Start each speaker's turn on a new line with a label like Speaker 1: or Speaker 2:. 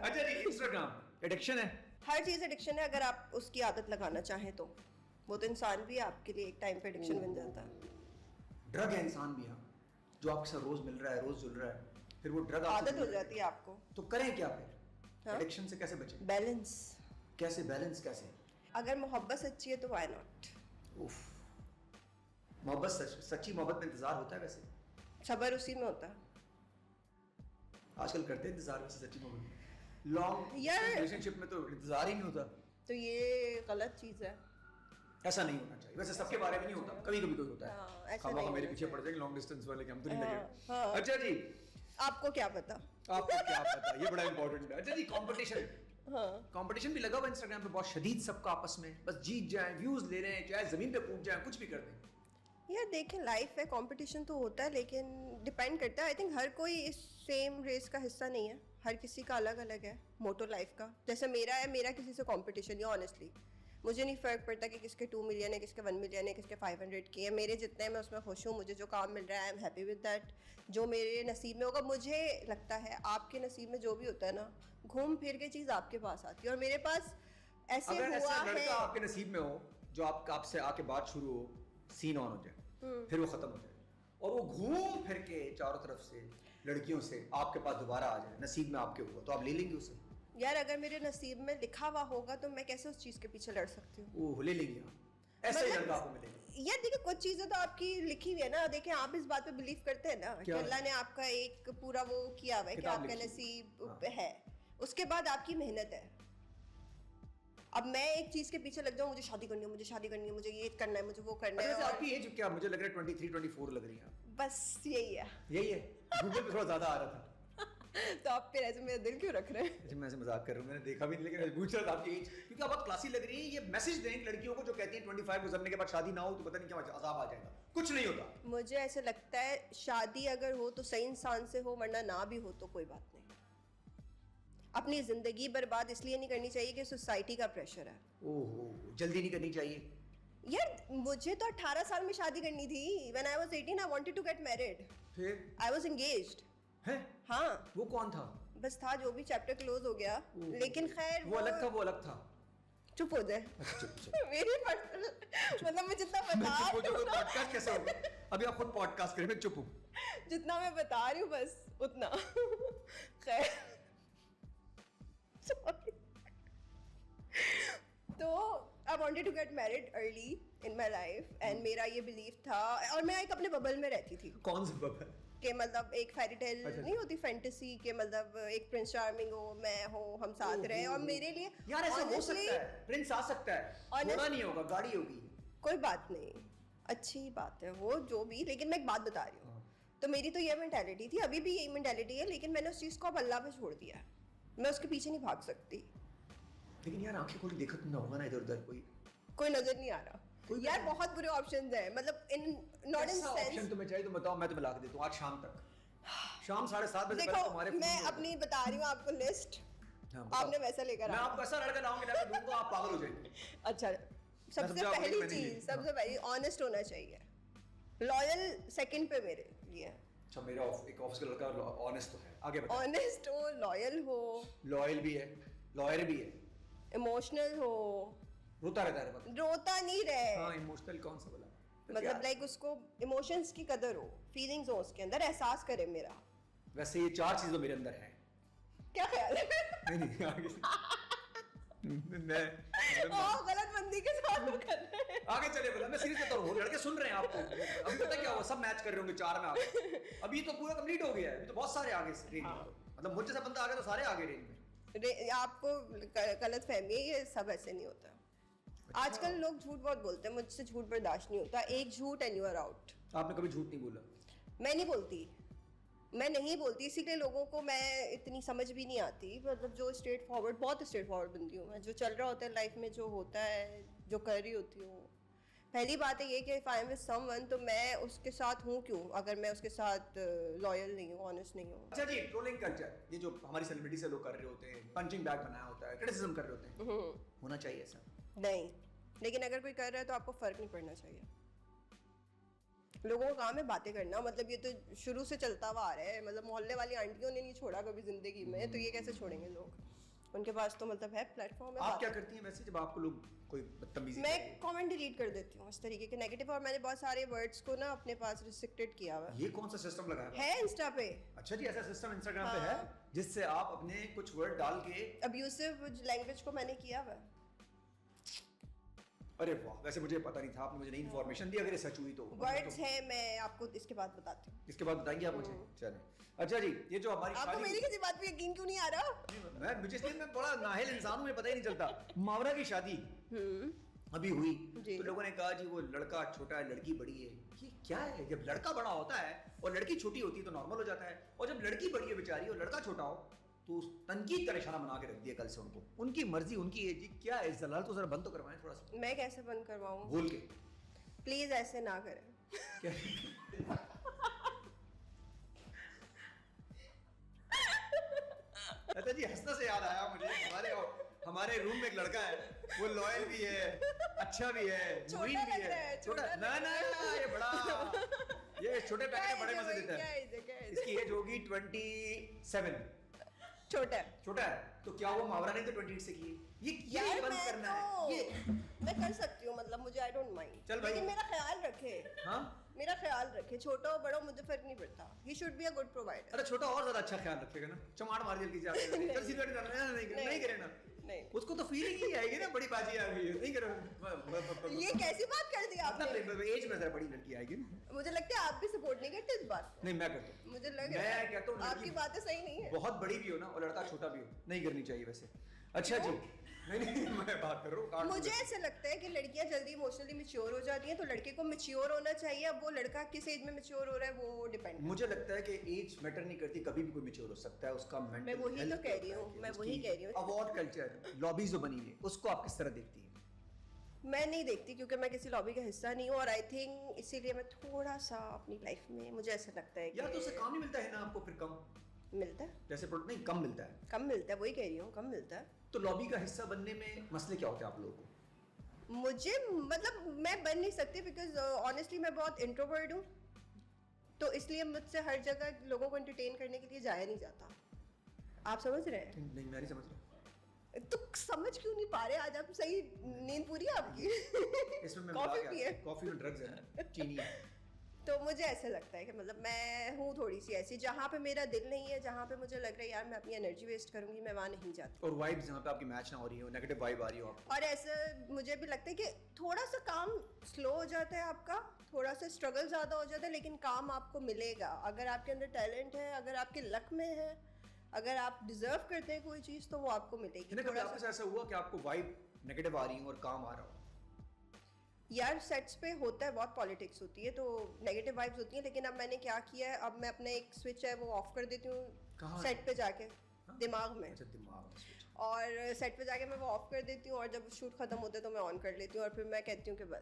Speaker 1: अच्छा जी, Instagram addiction है?
Speaker 2: हर चीज एडिक्शन है, अगर आप उसकी आदत लगाना चाहें तो। वो तो इंसान भी आपके लिए एक टाइम पे एडिक्शन बन जाता है।
Speaker 1: ड्रग है इंसान भी, हाँ, जो आपके साथ रोज मिल रहा है, रोज जुल रहा है, फिर वो ड्रग
Speaker 2: आदत हो जाती है आपको।
Speaker 1: तो करें क्या फिर?
Speaker 2: हाँ?
Speaker 1: एडिक्शन से कैसे बचें?
Speaker 2: बैलेंस।
Speaker 1: कैसे बैलेंस कैसे?
Speaker 2: अगर मोहब्बत सच्ची है तो व्हाई नॉट।
Speaker 1: उफ, मोहब्बत सच्ची मोहब्बत में इंतजार होता है वैसे?
Speaker 2: सबर उसी में होता है।
Speaker 1: आजकल करते हैं इंतजार वैसे सच्ची मोहब्बत? लॉन्ग
Speaker 2: यार
Speaker 1: रिलेशनशिप में तो इंतजार ही नहीं होता।
Speaker 2: तो ये गलत चीज है।
Speaker 1: ऐसा नहीं होना चाहिए वैसे, सबके बारे में नहीं होता, कभी कभी कोई होता है।
Speaker 2: हाँ, ऐसा
Speaker 1: खामा
Speaker 2: नहीं
Speaker 1: मेरे
Speaker 2: होना
Speaker 1: पीछे
Speaker 2: चाहिए।
Speaker 1: पड़ जाएंगे लॉन्ग डिस्टेंस वाले, कि हम तो नहीं
Speaker 2: हाँ,
Speaker 1: लगे।
Speaker 2: हाँ।
Speaker 1: अच्छा जी,
Speaker 2: आपको क्या पता।
Speaker 1: आपको क्या पता, ये बड़ा इंपॉर्टेंट है। अच्छा जी, कंपटीशन।
Speaker 2: हाँ।
Speaker 1: कंपटीशन भी लगा हुआ इंस्टाग्राम पे बहुत शदीद, सबका आपस में, बस जीत जाए, व्यूज ले रहे हैं, चाहे जमीन पे कूद जाए, कुछ भी कर दें।
Speaker 2: यार देखें, लाइफ है, कंपटीशन तो होता है, लेकिन डिपेंड करता है। आई थिंक हर कोई इस सेम रेस का हिस्सा नहीं है, हर किसी का अलग अलग है मोटो लाइफ का। जैसे मेरा है, मेरा किसी से कंपटीशन नहीं, ऑनेस्टली मुझे नहीं फ़र्क पड़ता कि किसके 2 मिलियन है, किसके 1 मिलियन है, किसके 500 के है। मेरे जितने हैं मैं उसमें खुश हूँ, मुझे जो काम मिल रहा है I am happy with that. जो मेरे नसीब में होगा, मुझे लगता है आपके नसीब में जो भी होता है ना, घूम फिर के चीज़ आपके पास आती है। और मेरे पास ऐसे
Speaker 1: अगर
Speaker 2: हुआ
Speaker 1: ऐसा
Speaker 2: है।
Speaker 1: लड़का आपके नसीब में हो जो आपसे आके बात शुरू हो, सीन ऑन हो जाए, फिर वो खत्म हो जाए, और वो घूम फिर के चारों तरफ से लड़कियों से आपके पास दोबारा आ जाए, नसीब में आपके हुआ, तो आप ले लेंगे उसे?
Speaker 2: यार अगर मेरे नसीब में लिखा हुआ होगा तो मैं कैसे उस चीज़ के पीछे लड़ सकती हूँ।
Speaker 1: ओह, ले लेंगे आप, ऐसा ही लड़का आपको मिलेगा।
Speaker 2: यार देखिए, कुछ चीजें तो आपकी लिखी हुई है ना। देखिए, आप इस बात पे बिलीव करते हैं ना कि अल्लाह ने आपका एक पूरा वो किया हुआ है कि आपका नसीब है, उसके बाद आपकी मेहनत है। अब मैं एक चीज के पीछे लग जाऊं, मुझे शादी करनी है, मुझे शादी करनी है, मुझे ये करना है, मुझे वो करना है।
Speaker 1: अच्छा, आपकी एज क्या? मुझे लग रहा है 23-24 लग रही है।
Speaker 2: बस यही है।
Speaker 1: यही है, गूगल पे थोड़ा ज्यादा आ रहा था।
Speaker 2: तो आप फिर ऐसे मेरा दिल क्यों रख रहे हैं?
Speaker 1: अच्छा, मैं ऐसे मजाक कर रहा हूँ, मैंने देखा भी नहीं, लेकिन मैं पूछ रहा था आपकी एज, क्योंकि अब आप क्लासी लग रही है। ये मैसेज दें लड़कियों को जो कहती हैं 25 गुजरने के बाद शादी ना हो तो पता नहीं क्या अजाब आ जाएगा। कुछ नहीं होता।
Speaker 2: मुझे ऐसे लगता है शादी अगर हो तो सही इंसान से हो, वरना ना भी हो तो कोई बात नहीं। अपनी जिंदगी बर्बाद इसलिए नहीं करनी चाहिए कि सोसाइटी का प्रेशर है।
Speaker 1: ओहो, जल्दी नहीं करनी चाहिए।
Speaker 2: यार मुझे तो 18 साल में शादी करनी थी। When I was 18 I wanted to get married.
Speaker 1: फिर
Speaker 2: I was engaged.
Speaker 1: है?
Speaker 2: हाँ,
Speaker 1: वो कौन था?
Speaker 2: बस था, जो भी चैप्टर क्लोज हो गया। लेकिन खैर
Speaker 1: वो अलग था, वो अलग था।
Speaker 2: चुप हो जाए।
Speaker 1: अच्छा, चुप।
Speaker 2: मेरी पर्सनल मतलब मैं जितना बता रही हूँ
Speaker 1: पॉडकास्ट कैसे होगा? अभी आप खुद पॉडकास्ट करें, मैं चुप हूँ।
Speaker 2: जितना मैं बता रही हूँ बस उतना। खैर Sorry. तो I wanted to get married early in my life, and मेरा ये बिलीव था। और मैं एक अपने बबल में रहती थी।
Speaker 1: कौन सा बबल?
Speaker 2: कि मतलब एक फेरी टेल
Speaker 1: अच्छा।
Speaker 2: नहीं होती, फैंटेसी के, मतलब एक प्रिंस चार्मिंग हो, मैं हो, हम साथ रहे। और मेरे लिए
Speaker 1: यार ऐसा हो
Speaker 2: honestly,
Speaker 1: सकता है, प्रिंस आ सकता है, घोड़ा नहीं होगा, गाड़ी होगी।
Speaker 2: कोई बात नहीं, अच्छी बात है वो जो भी। लेकिन मैं एक बात बता रही हूँ, तो मेरी तो ये मेंटालिटी थी, अभी भी यही मेंटालिटी है, लेकिन मैंने उस चीज़ को अब अल्लाह पे छोड़ दिया है। मैं उसके पीछे नहीं भाग सकती।
Speaker 1: लेकिन यार आंखें खोल देखा तुम ना होगा ना इधर उधर
Speaker 2: कोई नजर नहीं आ रहा यार। बहुत बुरे ऑप्शंस हैं, मतलब in not in
Speaker 1: option
Speaker 2: sense.
Speaker 1: तुम्हें चाहिए तो बताओ, मैं तुम्हें ला के देता हूँ आज शाम तक। शाम 7:30 बजे
Speaker 2: देखो,
Speaker 1: तुम्हारे
Speaker 2: मैं अपनी बता रही हूँ आपको लिस्ट।
Speaker 1: हाँ,
Speaker 2: आपने वैसा लेकर
Speaker 1: मैं
Speaker 2: आना।
Speaker 1: आपको ऐसा लड़का लाऊंगा, लाके दूंगा, आप पागल हो जाएंगे।
Speaker 2: अच्छा, सबसे पहली चीज, सबसे पहली ऑनेस्ट होना चाहिए। लॉयल सेकंड पे मेरे लिए।
Speaker 1: अच्छा, मेरा एक ऑफिस का लड़का ऑनेस्ट तो है, आगे बताओ।
Speaker 2: ऑनेस्ट हो, लॉयल हो,
Speaker 1: लॉयल भी है, लॉयर भी है,
Speaker 2: इमोशनल हो।
Speaker 1: रोता रहता है वक्त।
Speaker 2: रोता नहीं रहे।
Speaker 1: हाँ, इमोशनल कौन सा बोला? तो
Speaker 2: मतलब
Speaker 1: क्या?
Speaker 2: लाइक उसको इमोशंस की कदर हो, फीलिंग्स हो उसके अंदर, एहसास करे मेरा।
Speaker 1: वैसे ये 4 चीजें मेरे अंदर है।
Speaker 2: क्या ख्याल है?
Speaker 1: नहीं आगे
Speaker 2: गलत बंदी के साथ वो कर रहे हैं।
Speaker 1: आगे चले बोला, मैं सीरियस बता रहा हूँ, लड़के सुन रहे हैं आपको। अभी पता क्या हुआ, सब मैच कर रहे होंगे 4 में आगे। अभी तो पूरा कंप्लीट हो गया है, अभी तो बहुत सारे आगे से रेंज में। मतलब मुझे जैसा बंदा आ गया तो सारे आगे रेंज में।
Speaker 2: आपको गलत फहमी है, ये सब ऐसे नहीं होता।
Speaker 1: अच्छा।
Speaker 2: आजकल लोग झूठ बहुत बोलते हैं, मुझसे झूठ बर्दाश्त नहीं होता। एक झूठ एंड यू आर आउट।
Speaker 1: आपने कभी झूठ नहीं बोला?
Speaker 2: मैं नहीं बोलती, मैं नहीं बोलती, इसीलिए लोगों को मैं इतनी समझ भी नहीं आती। मतलब जो स्ट्रेट फॉरवर्ड, बहुत स्ट्रेट फॉरवर्ड बंदी हूँ मैं। जो चल रहा होता है लाइफ में, जो होता है, जो कर रही होती हूँ, पहली बात है ये कि if I am with someone तो मैं उसके साथ हूँ क्यों, अगर मैं उसके साथ लॉयल नहीं हूँ, ऑनेस्ट नहीं हूँ।
Speaker 1: अच्छा जी, ट्रोलिंग कल्चर, ये जो हमारी सेलिब्रिटी से लोग कर रहे होते हैं, पंचिंग बैग बनाया होता है, क्रिटिसिज्म कर रहे होते हैं, होना चाहिए ऐसा?
Speaker 2: नहीं, लेकिन अगर कोई कर रहा है तो आपको फर्क नहीं पड़ना चाहिए। लोगों का काम है बातें करना, मतलब ये तो शुरू से चलता हुआ आ रहा है। मतलब मोहल्ले वाली आंटियों ने नहीं छोड़ा कभी जिंदगी में, तो ये कैसे छोड़ेंगे लोग? उनके पास तो मतलब है प्लेटफॉर्म है।
Speaker 1: आप क्या करती हैं वैसे जब आपको लोग कोई बदतमीजी
Speaker 2: मैं
Speaker 1: करे?
Speaker 2: कमेंट डिलीट कर देती हूँ इस तरीके के नेगेटिव, और मैंने बहुत सारे वर्ड्स को ना अपने पास रिस्ट्रिक्टेड किया हुआ
Speaker 1: ये कौन सा सिस्टम लगाया हुआ
Speaker 2: है इंस्टा पे।
Speaker 1: अच्छा जी, ऐसा सिस्टम इंस्टाग्राम पे है
Speaker 2: हाँ।
Speaker 1: जिससे आप अपने कुछ वर्ड डाल के
Speaker 2: अब्यूसिव लैंग्वेज को मैंने किया हुआ है।
Speaker 1: अरे वाह, वैसे मुझे पता नहीं था, आपने मुझे नई इन्फॉर्मेशन दी। अगर ये सच हुई तो
Speaker 2: वर्ड्स हैं, मैं आपको इसके बाद बताती हूँ।
Speaker 1: इसके बाद बताएंगे आप मुझे। चलिए अच्छा जी, ये जो हमारी
Speaker 2: आपको मेरी किसी बात पे यकीन क्यों नहीं आ रहा?
Speaker 1: मुझे इसलिए मैं बड़ा नाहिल इंसान हूँ, मुझे पता ही नहीं चलता। मावरा की शादी अभी हुई
Speaker 2: जी।
Speaker 1: तो लोगों ने कहा जी वो लड़का छोटा है लड़की बड़ी है। ये क्या है? जब लड़का बड़ा होता है और लड़की छोटी होती है तो नॉर्मल हो जाता है, और जब लड़की बड़ी है बेचारी और लड़का छोटा हो तो उस तनकीद का निशाना बना के रख दिया कल से उनको। उनकी मर्जी उनकी एज, जी क्या है? इस दलाल तो जरा बंद तो करवाएं थोड़ा सा।
Speaker 2: मैं कैसे बंद करवाऊँ?
Speaker 1: बोल के
Speaker 2: प्लीज ऐसे ना करें।
Speaker 1: क्या? अच्छा जी, हंसने से याद आया मुझे, हमारे रूम में एक लड़का है, वो लॉयल भी है, अच्छा भी है, मुइन भी है, छोटा ना ना ये बड़ा, ये छोटे पैकेट में बड़े मजे देता है। इसकी एज होगी 27।
Speaker 2: छोटा है
Speaker 1: तो क्या वो मावरा नहीं तो 28 से की? ये
Speaker 2: यार
Speaker 1: बंद
Speaker 2: मैं
Speaker 1: करना
Speaker 2: तो
Speaker 1: है ये।
Speaker 2: मैं कर सकती हूँ, मतलब मुझे आई डोंट माइंड,
Speaker 1: चल भाई।
Speaker 2: लेकिन मेरा ख्याल रखे।
Speaker 1: हाँ
Speaker 2: मेरा ख्याल रखे, छोटा हो बड़ा हो मुझे फर्क नहीं पड़ता। He should be a good provider.
Speaker 1: अरे छोटा और ज्यादा अच्छा ख्याल रखेगा ना, चमाड़ मार जल्दी से आके चल सिगरेट करना नहीं करे ना,
Speaker 2: नहीं
Speaker 1: उसको तो फीलिंग ही आएगी ना, बड़ी बाजी आ गई है, नहीं करो।
Speaker 2: ये कैसी बात कर दी आपने?
Speaker 1: मतलब एज में जरा बड़ी लड़की आएगी ना।
Speaker 2: मुझे लगता है आप भी सपोर्ट नहीं करते इस बात को।
Speaker 1: नहीं मैं करता हूँ,
Speaker 2: मुझे लग
Speaker 1: मैं
Speaker 2: रहा है
Speaker 1: कहता हूँ
Speaker 2: आपकी बातें सही नहीं है।
Speaker 1: बहुत बड़ी भी हो ना और लड़का छोटा भी हो, नहीं करनी चाहिए वैसे। अच्छा जी, नहीं मैं बात कर रहा हूँ।
Speaker 2: मुझे ऐसा लगता है कि लड़कियां जल्दी इमोशनली मैच्योर हो जाती हैं, तो लड़के को मैच्योर होना चाहिए। अब वो लड़का किस एज में मैच्योर हो रहा है वो डिपेंड।
Speaker 1: मुझे लगता है कि एज मैटर नहीं करती, कभी भी कोई मैच्योर हो सकता है, उसका मेंटल
Speaker 2: मैं वही तो कह रही हूँ, मैं वही कह रही हूँ।
Speaker 1: अवार्ड कल्चर लॉबीज जो बनी है उसको आप किस तरह देखती हैं?
Speaker 2: मैं नहीं देखती क्योंकि मैं किसी लॉबी का हिस्सा नहीं हूँ, और आई थिंक इसीलिए मैं थोड़ा सा अपनी लाइफ में, मुझे ऐसा लगता है
Speaker 1: यार तो उससे
Speaker 2: कि
Speaker 1: काम नहीं मिलता है ना आपको, फिर कम
Speaker 2: मिलता है।
Speaker 1: जैसे नहीं कम मिलता है,
Speaker 2: कम मिलता है, वही कह रही हूँ, कम मिलता है।
Speaker 1: तो लॉबी का हिस्सा बनने में मसले क्या होते हैं आप लोगों को?
Speaker 2: मुझे मतलब मैं बन नहीं सकती बिकॉज ऑनेस्टली मैं बहुत इंट्रोवर्ट हूँ, तो इसलिए मुझसे हर जगह लोगों को एंटरटेन करने के लिए जाया नहीं जाता। आप समझ रहे हैं?
Speaker 1: नहीं मैं नहीं समझ रहा।
Speaker 2: तो समझ क्यों नहीं पा रहे? आज आप सही, नींद पूरी है आपकी?
Speaker 1: इसमें मैं
Speaker 2: कॉफी पिए।
Speaker 1: कॉफी में ड्रग्स है ना, चीनी है।
Speaker 2: तो मुझे ऐसा लगता है कि मतलब मैं हूँ थोड़ी सी ऐसी, जहाँ पे मेरा दिल नहीं है, जहाँ पे मुझे लग रहा है यार मैं अपनी एनर्जी वेस्ट करूंगी, मैं वहाँ नहीं जाती।
Speaker 1: और वाइब्स जहाँ पे आपकी मैच ना हो रही हो, नेगेटिव वाइब आ रही हो आपको,
Speaker 2: और ऐसा मुझे भी लगता है कि थोड़ा सा काम स्लो हो जाता है आपका, थोड़ा सा स्ट्रगल ज़्यादा हो जाता है, लेकिन काम आपको मिलेगा अगर आपके अंदर टैलेंट है, अगर आपके लक में है, अगर आप डिजर्व करते हैं कोई चीज़ तो वो आपको मिलेगी।
Speaker 1: कभी आपके साथ ऐसा हुआ कि आपको वाइब नेगेटिव आ रही हो और काम आ रहा हो?
Speaker 2: यार सेट्स पे होता है, बहुत पॉलिटिक्स होती है तो नेगेटिव वाइब्स होती हैं, लेकिन अब मैंने क्या किया है, अब मैं अपना एक स्विच है वो ऑफ कर देती
Speaker 1: कहाँ?
Speaker 2: हूँ सेट पे जाके।
Speaker 1: हाँ?
Speaker 2: दिमाग में।
Speaker 1: अच्छा दिमाग में switch।
Speaker 2: और सेट पे जाके मैं वो ऑफ कर देती हूँ, और जब शूट खत्म होता है तो मैं ऑन कर लेती हूँ, और फिर मैं कहती हूँ कि